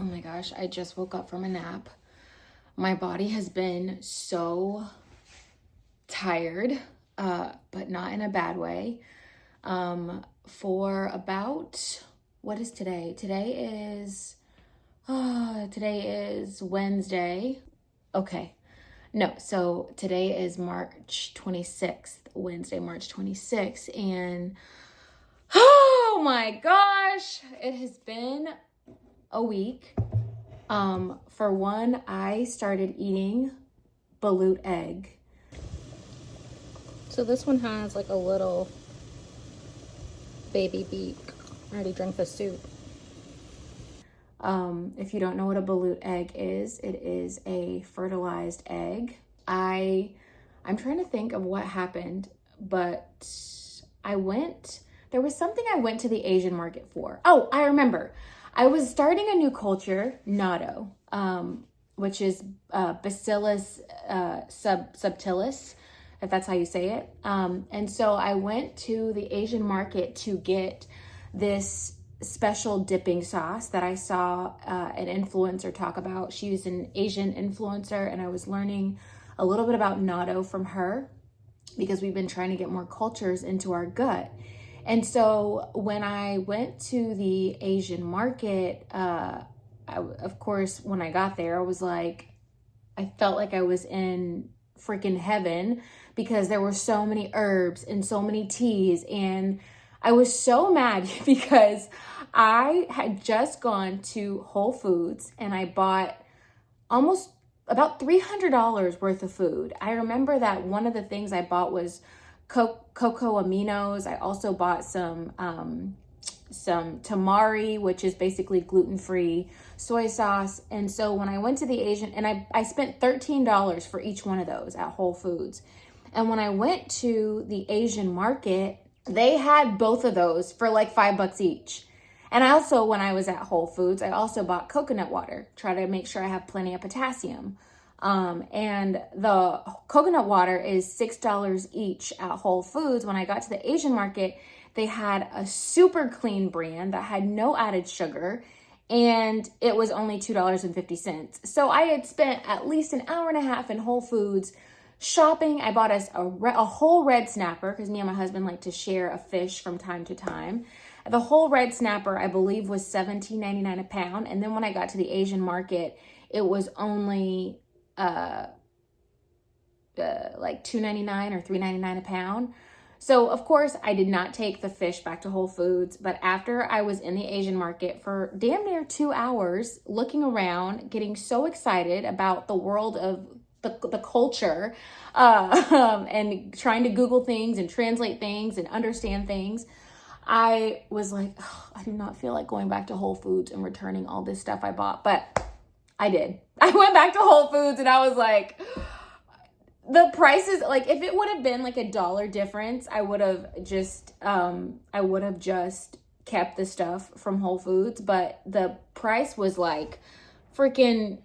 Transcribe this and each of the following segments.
Oh my gosh, I just woke up from a nap. My body has been so tired, but not in a bad way. For about, what is today? Today is Wednesday. Okay. No, so today is March 26th, Wednesday, March 26th. And oh my gosh, it has been a week. For one, I started eating balut egg. So this one has like a little baby beak. I already drank the soup. If you don't know what a balut egg is, it is a fertilized egg. I'm trying to think of what happened, but there was something I went to the Asian market for. Oh, I remember. I was starting a new culture, natto, which is Bacillus subtilis, if that's how you say it. And so I went to the Asian market to get this special dipping sauce that I saw an influencer talk about. She was an Asian influencer, and I was learning a little bit about natto from her because we've been trying to get more cultures into our gut. And so when I went to the Asian market, of course, when I got there, I felt like I was in freaking heaven because there were so many herbs and so many teas. And I was so mad because I had just gone to Whole Foods and I bought almost about $300 worth of food. I remember that one of the things I bought was cocoa aminos. I also bought some tamari, which is basically gluten-free soy sauce. And so when I went to the Asian, and I spent $13 for each one of those at Whole Foods. And when I went to the Asian market, they had both of those for like $5 each. And I also, when I was at Whole Foods, I also bought coconut water, try to make sure I have plenty of potassium. And the coconut water is $6 each at Whole Foods. When I got to the Asian market, they had a super clean brand that had no added sugar, and it was only $2.50. So I had spent at least an hour and a half in Whole Foods shopping. I bought us a whole red snapper because me and my husband like to share a fish from time to time. The whole red snapper, I believe, was $17.99 a pound. And then when I got to the Asian market, it was only like $2.99 or $3.99 a pound. So of course I did not take the fish back to Whole Foods, but after I was in the Asian market for damn near 2 hours looking around, getting so excited about the world of the culture, and trying to Google things and translate things and understand things, I was like, oh, I do not feel like going back to Whole Foods and returning all this stuff I bought, but I did. I went back to Whole Foods and I was like, the prices, like if it would have been like $1 difference, I would have just kept the stuff from Whole Foods, but the price was like freaking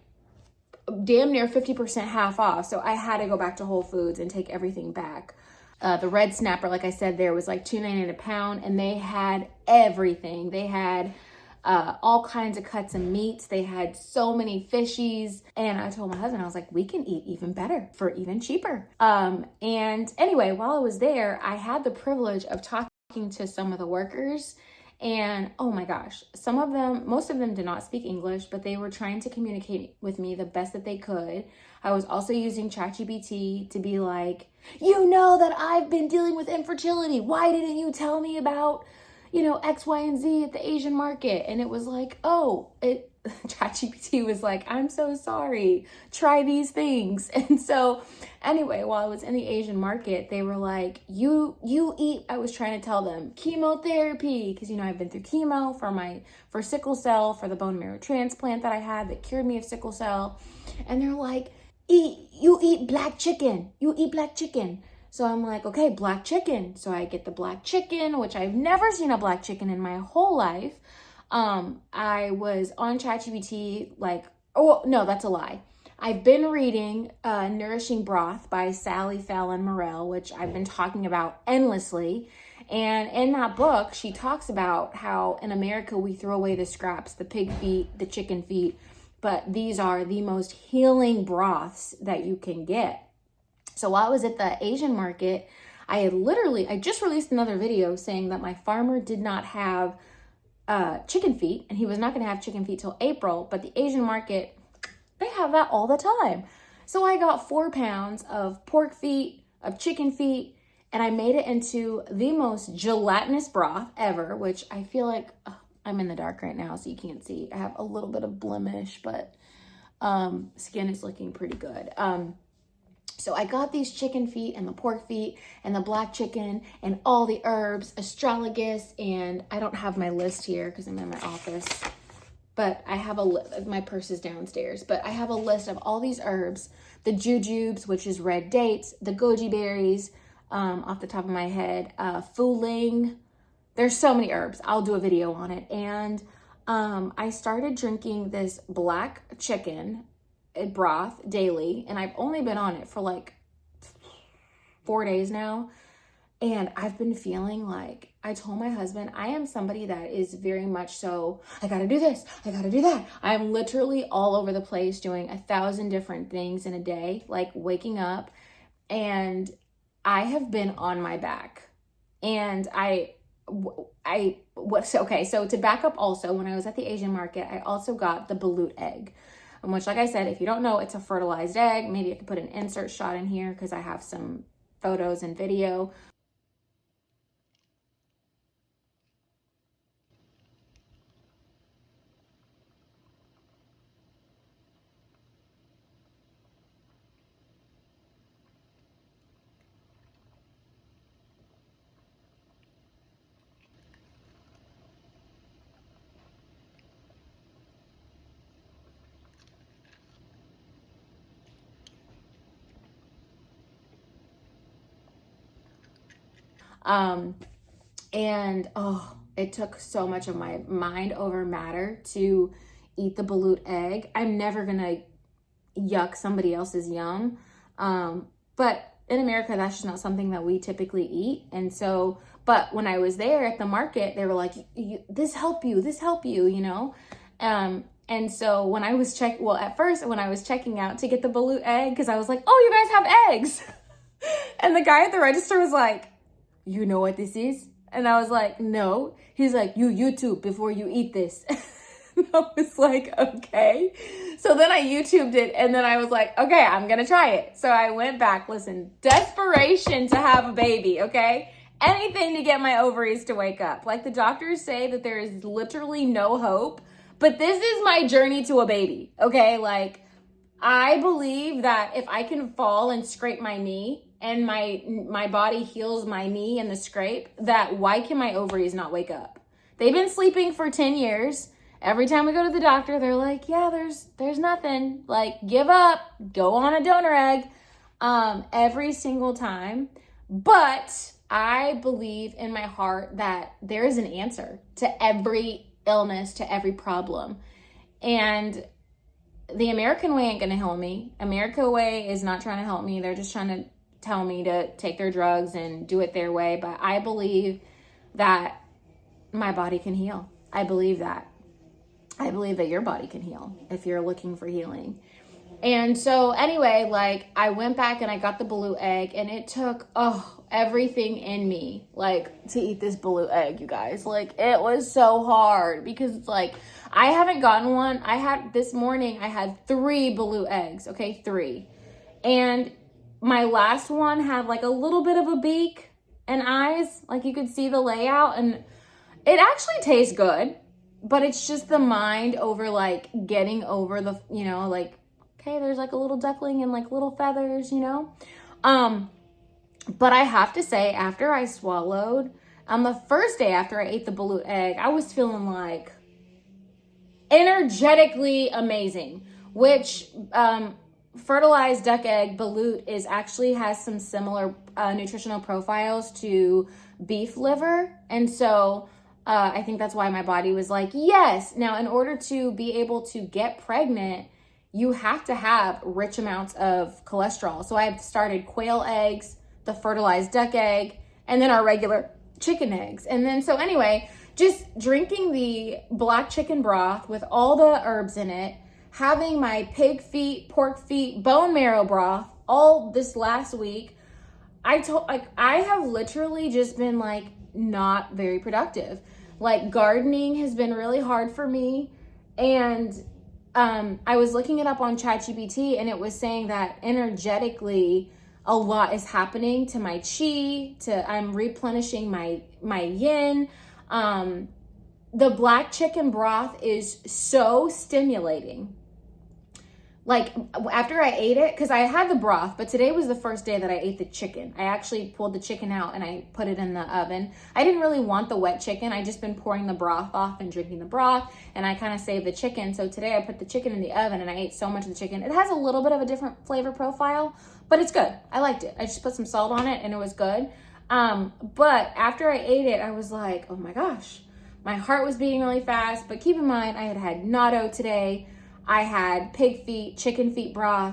damn near 50% half off. So I had to go back to Whole Foods and take everything back. The red snapper, like I said, there was like $2.99 a pound, and they had everything. They had all kinds of cuts of meats. They had so many fishies. And I told my husband, I was like, we can eat even better for even cheaper. And anyway, while I was there, I had the privilege of talking to some of the workers. And oh my gosh, most of them did not speak English, but they were trying to communicate with me the best that they could. I was also using ChatGPT to be like, you know that I've been dealing with infertility. Why didn't you tell me about, X, Y, and Z at the Asian market? And it was like, ChatGPT was like, I'm so sorry. Try these things. And so anyway, while I was in the Asian market, they were like, you eat, I was trying to tell them chemotherapy. Cause I've been through chemo for sickle cell, for the bone marrow transplant that I had that cured me of sickle cell. And they're like, you eat black chicken. You eat black chicken. So I'm like, okay, black chicken. So I get the black chicken, which I've never seen a black chicken in my whole life. I was on ChatGPT no, that's a lie. I've been reading Nourishing Broth by Sally Fallon Morell, which I've been talking about endlessly. And in that book, she talks about how in America we throw away the scraps, the pig feet, the chicken feet, but these are the most healing broths that you can get. So while I was at the Asian market, I just released another video saying that my farmer did not have chicken feet, and he was not going to have chicken feet till April, but the Asian market, they have that all the time. So I got 4 pounds of pork feet, of chicken feet, and I made it into the most gelatinous broth ever, which I feel like I'm in the dark right now, so you can't see. I have a little bit of blemish, but skin is looking pretty good. So I got these chicken feet and the pork feet and the black chicken and all the herbs, astragalus, and I don't have my list here because I'm in my office, but I have my purse is downstairs, but I have a list of all these herbs, the jujubes, which is red dates, the goji berries, off the top of my head, fuling. There's so many herbs. I'll do a video on it. And I started drinking this black chicken broth daily, and I've only been on it for like 4 days now. And I've been feeling like, I told my husband, I am somebody that is very much so, I gotta do this, I gotta do that. I'm literally all over the place doing 1,000 different things in a day, like waking up, and I have been on my back. And so to back up also, when I was at the Asian market, I also got the balut egg, which, like I said, if you don't know, it's a fertilized egg. Maybe I could put an insert shot in here because I have some photos and video. It took so much of my mind over matter to eat the balut egg. I'm never gonna yuck somebody else's yum. But in America, that's just not something that we typically eat. And so, but when I was there at the market, they were like, this help you, you know? And so when I was at first, when I was checking out to get the balut egg, because I was like, oh, you guys have eggs. And the guy at the register was like, you know what this is? And I was like, no. He's like, you YouTube before you eat this. And I was like, okay. So then I YouTubed it, and then I was like, okay, I'm going to try it. So I went back. Listen, desperation to have a baby, okay? Anything to get my ovaries to wake up. Like the doctors say that there is literally no hope, but this is my journey to a baby, okay? Like, I believe that if I can fall and scrape my knee, and my body heals my knee and the scrape, that why can my ovaries not wake up? They've been sleeping for 10 years. Every time we go to the doctor, they're like, yeah, there's nothing. Like, give up, go on a donor egg, every single time. But I believe in my heart that there is an answer to every illness, to every problem. And the American way ain't gonna help me. America way is not trying to help me. They're just trying to tell me to take their drugs and do it their way. But I believe that my body can heal. I believe that. I believe that your body can heal if you're looking for healing. And so anyway, like I went back and I got the balut egg, and it took, everything in me, like, to eat this balut egg, you guys. Like, it was so hard because it's like, I haven't gotten one. This morning, I had 3 balut eggs, okay, 3. And my last one had like a little bit of a beak and eyes, like you could see the layout, and it actually tastes good, but it's just the mind over like getting over the, you know, like, okay, there's like a little duckling and like little feathers, you know? But I have to say, after I swallowed, on the first day after I ate the balut egg, I was feeling like energetically amazing, which, fertilized duck egg balut has some similar nutritional profiles to beef liver. And so I think that's why my body was like, yes. Now, in order to be able to get pregnant, you have to have rich amounts of cholesterol. So I started quail eggs, the fertilized duck egg, and then our regular chicken eggs. And then, so anyway, just drinking the black chicken broth with all the herbs in it, having my pig feet, pork feet, bone marrow broth all this last week, I have literally just been like not very productive. Like gardening has been really hard for me. And I was looking it up on ChatGPT, and it was saying that energetically a lot is happening to my chi, I'm replenishing my yin. The black chicken broth is so stimulating. Like after I ate it, because I had the broth, but today was the first day that I ate the chicken. I actually pulled the chicken out and I put it in the oven. I didn't really want the wet chicken. I just been pouring the broth off and drinking the broth, and I kind of saved the chicken. So today I put the chicken in the oven and I ate so much of the chicken. It has a little bit of a different flavor profile, but it's good. I liked it. I just put some salt on it and it was good. But after I ate it, I was like, oh my gosh, my heart was beating really fast. But keep in mind, I had natto today. I had pig feet, chicken feet broth.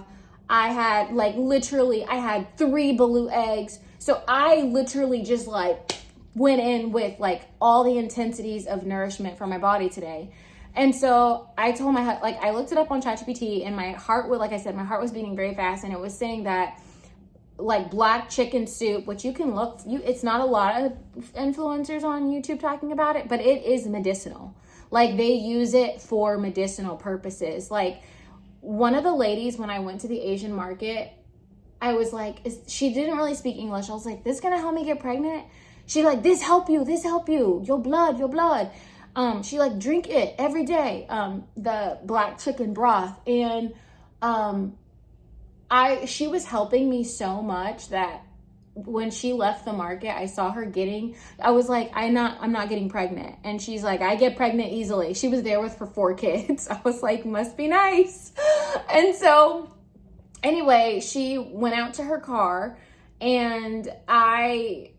I had I had 3 balut eggs. So I literally just went in with all the intensities of nourishment for my body today. And so I told my husband, I looked it up on ChatGPT, and my heart would, like I said, my heart was beating very fast, and it was saying that black chicken soup, which you can look, it's not a lot of influencers on YouTube talking about it, but it is medicinal. They use it for medicinal purposes. One of the ladies, when I went to the Asian market, I was she didn't really speak English. I was like, this gonna help me get pregnant? She this help you, your blood. She drink it every day, the black chicken broth. And she was helping me so much that when she left the market, I saw her I was like, I'm not getting pregnant. And she's like, I get pregnant easily. She was there with her 4 kids. I was like, must be nice. And so anyway, she went out to her car, and I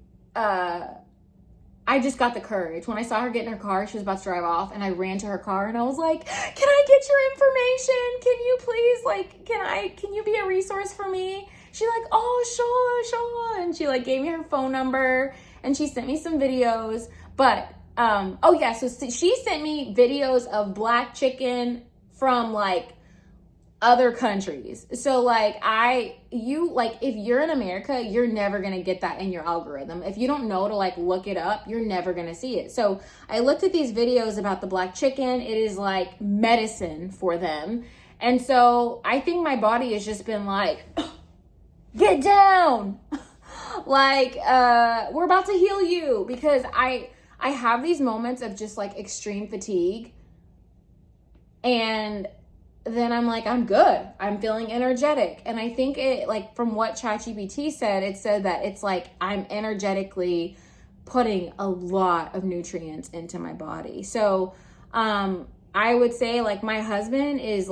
just got the courage. When I saw her get in her car, she was about to drive off, and I ran to her car and I was like, can I get your information? Can you please, can you be a resource for me? She oh, sure. And she gave me her phone number, and she sent me some videos. But, so she sent me videos of black chicken from other countries. So if you're in America, you're never going to get that in your algorithm. If you don't know to look it up, you're never going to see it. So I looked at these videos about the black chicken. It is medicine for them. And so I think my body has just been get down. We're about to heal you, because I have these moments of just extreme fatigue, and then I'm I'm good. I'm feeling energetic. And I think it from what ChatGPT said, it said that it's I'm energetically putting a lot of nutrients into my body. So I would say my husband is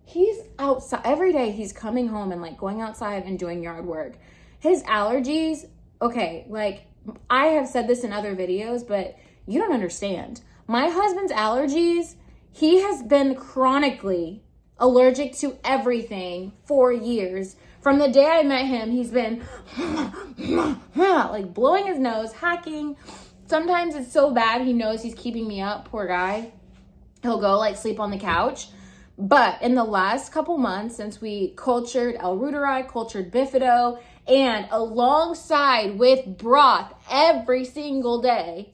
he's outside every day. He's coming home and going outside and doing yard work. His allergies, okay, I have said this in other videos, but you don't understand. My husband's allergies, he has been chronically allergic to everything for years. From the day I met him, he's been blowing his nose, hacking. Sometimes it's so bad he knows he's keeping me up, poor guy. He'll go sleep on the couch. But in the last couple months, since we cultured L-reuteri, cultured bifido, and alongside with broth every single day,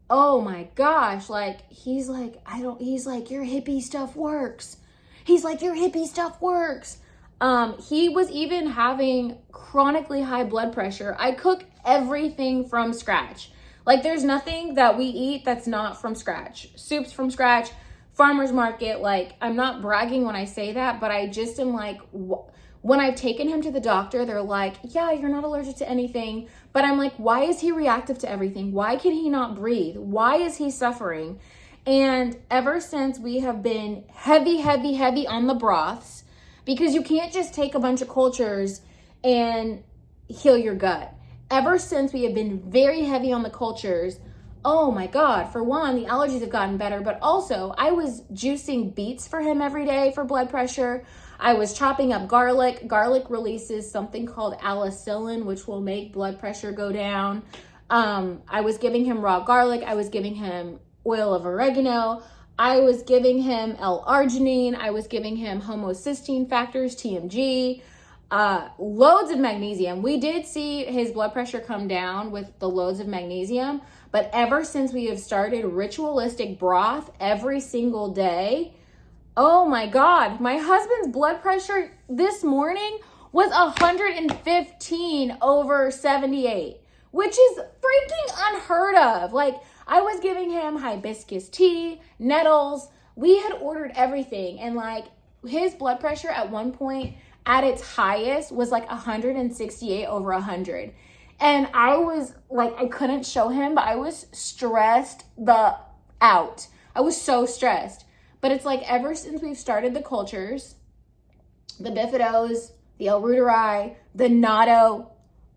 oh my gosh, he's your hippie stuff works. He was even having chronically high blood pressure. I cook everything from scratch. There's nothing that we eat that's not from scratch. Soup's from scratch. Farmer's market, I'm not bragging when I say that, but I just am when I've taken him to the doctor, they're yeah, you're not allergic to anything. But I'm why is he reactive to everything? Why can he not breathe? Why is he suffering? And ever since we have been heavy on the broths, because you can't just take a bunch of cultures and heal your gut. Ever since we have been very heavy on the cultures, oh my God, for one, the allergies have gotten better, but also I was juicing beets for him every day for blood pressure. I was chopping up garlic. Garlic releases something called alicillin, which will make blood pressure go down. I was giving him raw garlic. I was giving him oil of oregano. I was giving him L-arginine. I was giving him homocysteine factors, TMG, loads of magnesium. We did see his blood pressure come down with the loads of magnesium, but ever since we have started ritualistic broth every single day, oh my God, my husband's blood pressure this morning was 115/78, which is freaking unheard of. Like, I was giving him hibiscus tea, nettles. We had ordered everything. And like, his blood pressure at one point at its highest was like 168/100. And I was like, I couldn't show him, but I was stressed out. I was so stressed. But it's like, ever since we've started the cultures, the bifidos, the L-reuteri, the natto,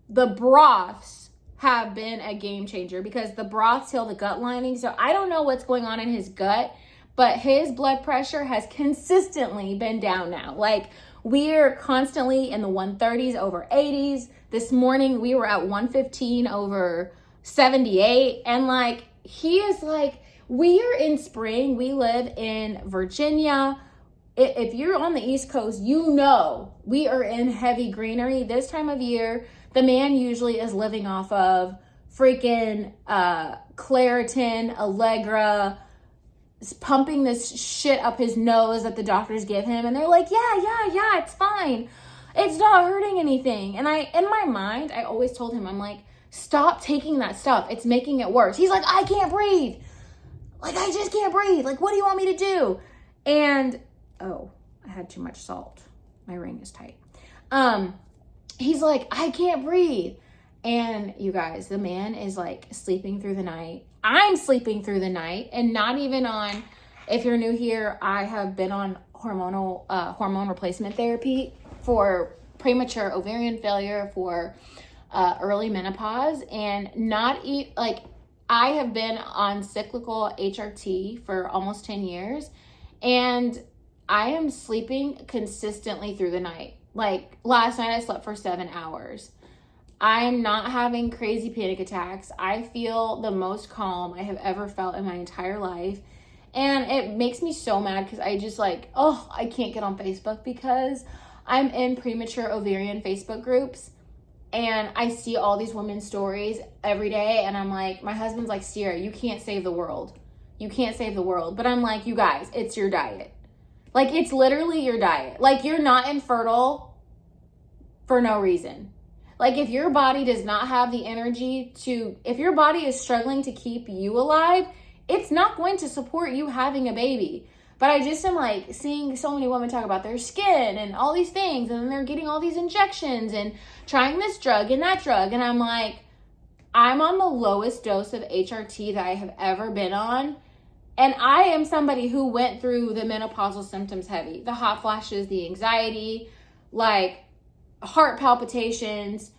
the broths have been a game changer, because the broths heal the gut lining. So I don't know what's going on in his gut, but his blood pressure has consistently been down now. Like, we're constantly in the 130s/80s. This morning we were at 115/78. And like, he is like, we are in spring. We live in Virginia. If you're on the East Coast, you know we are in heavy greenery this time of year. The man usually is living off of freaking Claritin, Allegra, pumping this shit up his nose that the doctors give him. And they're like, yeah, it's fine. It's not hurting anything. And in my mind, I always told him, I'm like, stop taking that stuff. It's making it worse. He's like, I can't breathe. Like, I just can't breathe. Like, what do you want me to do? And, oh, I had too much salt. My ring is tight. He's like, I can't breathe. And you guys, the man is like sleeping through the night. I'm sleeping through the night, and not even on, if you're new here, I have been on hormone replacement therapy for premature ovarian failure, for early menopause, and I have been on cyclical HRT for almost 10 years, and I am sleeping consistently through the night. Like, last night I slept for 7 hours. I'm not having crazy panic attacks. I feel the most calm I have ever felt in my entire life. And it makes me so mad, because I just like, I can't get on Facebook, because I'm in premature ovarian Facebook groups. And I see all these women's stories every day. And I'm like, my husband's like, Sierra, you can't save the world. You can't save the world. But I'm like, you guys, it's your diet. Like, it's literally your diet. Like, you're not infertile for no reason. Like, if your body does not have the energy if your body is struggling to keep you alive, it's not going to support you having a baby. But I just am like seeing so many women talk about their skin and all these things, and then they're getting all these injections and trying this drug and that drug. And I'm like, I'm on the lowest dose of HRT that I have ever been on. And I am somebody who went through the menopausal symptoms heavy. The hot flashes, the anxiety, like heart palpitations,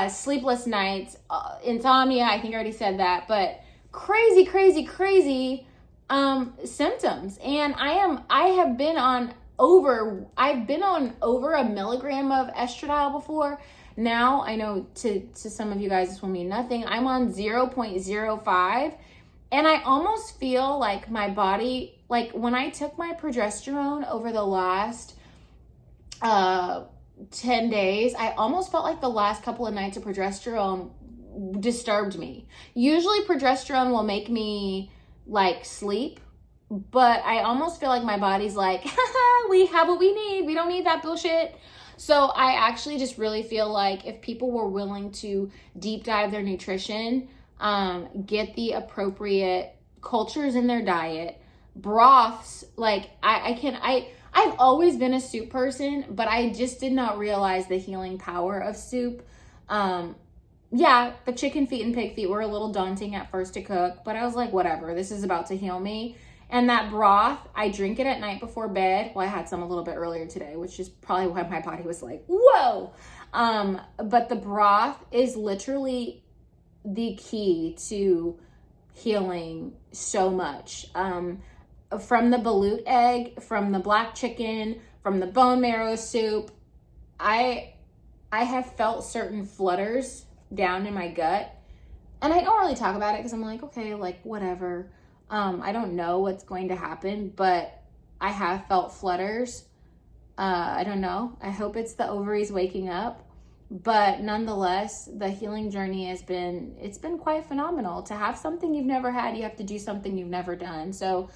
sleepless nights, insomnia. I think I already said that. But crazy symptoms. And I've been on over a milligram of estradiol before. Now, I know to some of you guys this will mean nothing. I'm on 0.05. And I almost feel like my body, like when I took my progesterone over the last 10 days, I almost felt like the last couple of nights of progesterone disturbed me. Usually progesterone will make me like sleep, but I almost feel like my body's like, we have what we need. We don't need that bullshit. So I actually just really feel like if people were willing to deep dive their nutrition, get the appropriate cultures in their diet, broths, like I've always been a soup person, but I just did not realize the healing power of soup. Yeah, the chicken feet and pig feet were a little daunting at first to cook, but I was like, whatever, this is about to heal me. And that broth, I drink it at night before bed. Well, I had some a little bit earlier today, which is probably why my body was like, whoa. But the broth is literally the key to healing so much. from the balut egg, from the black chicken, from the bone marrow soup, I have felt certain flutters down in my gut. And I don't really talk about it because I'm like, okay, like whatever. I don't know what's going to happen, but I have felt flutters. I don't know. I hope it's the ovaries waking up. But nonetheless, the healing journey it's been quite phenomenal. To have something you've never had, you have to do something you've never done. So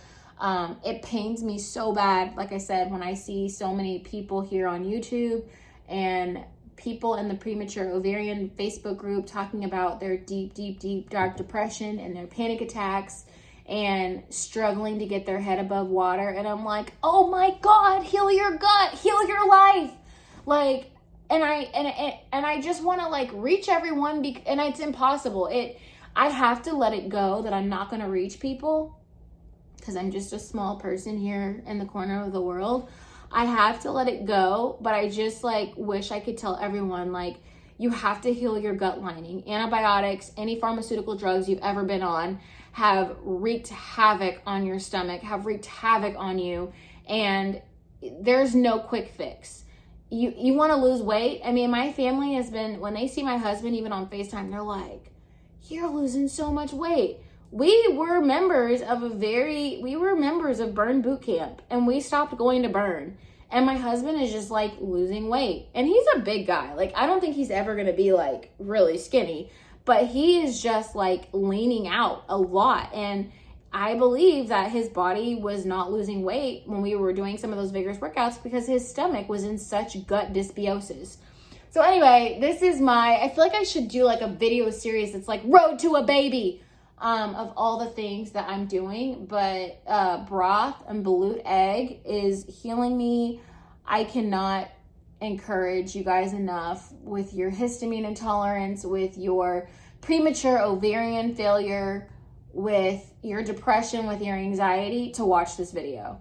it pains me so bad, like I said, when I see so many people here on YouTube and people in the Premature Ovarian Facebook group talking about their deep, deep, deep dark depression and their panic attacks and struggling to get their head above water. And I'm like, oh my God, heal your gut, heal your life. Like, and I just want to like reach everyone, and it's impossible. I have to let it go that I'm not going to reach people because I'm just a small person here in the corner of the world. I have to let it go, but I just like wish I could tell everyone, like, you have to heal your gut lining. Antibiotics, any pharmaceutical drugs you've ever been on have wreaked havoc on your stomach, have wreaked havoc on you, and there's no quick fix. You want to lose weight? I mean, my family has been, when they see my husband, even on FaceTime, they're like, you're losing so much weight. We were members of Burn Boot Camp, and we stopped going to Burn. And my husband is just like losing weight. And he's a big guy. Like, I don't think he's ever going to be like really skinny, but he is just like leaning out a lot. And I believe that his body was not losing weight when we were doing some of those vigorous workouts because his stomach was in such gut dysbiosis. So anyway, I feel like I should do like a video series that's like Road to a Baby of all the things that I'm doing. But broth and balut egg is healing me. I cannot encourage you guys enough with your histamine intolerance, with your premature ovarian failure, with your depression, with your anxiety, to watch this video.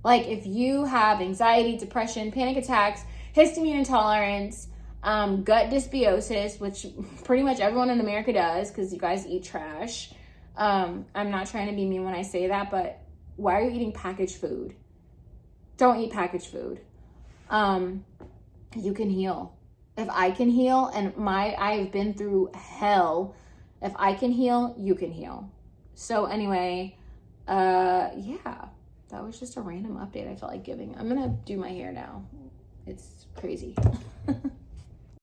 Like, if you have anxiety, depression, panic attacks, histamine intolerance, gut dysbiosis, which pretty much everyone in America does because you guys eat trash. I'm not trying to be mean when I say that, but why are you eating packaged food? Don't eat packaged food. You can heal. If I can heal, and I've been through hell. If I can heal, you can heal. So anyway, yeah, that was just a random update I felt like giving. I'm gonna do my hair now. It's crazy.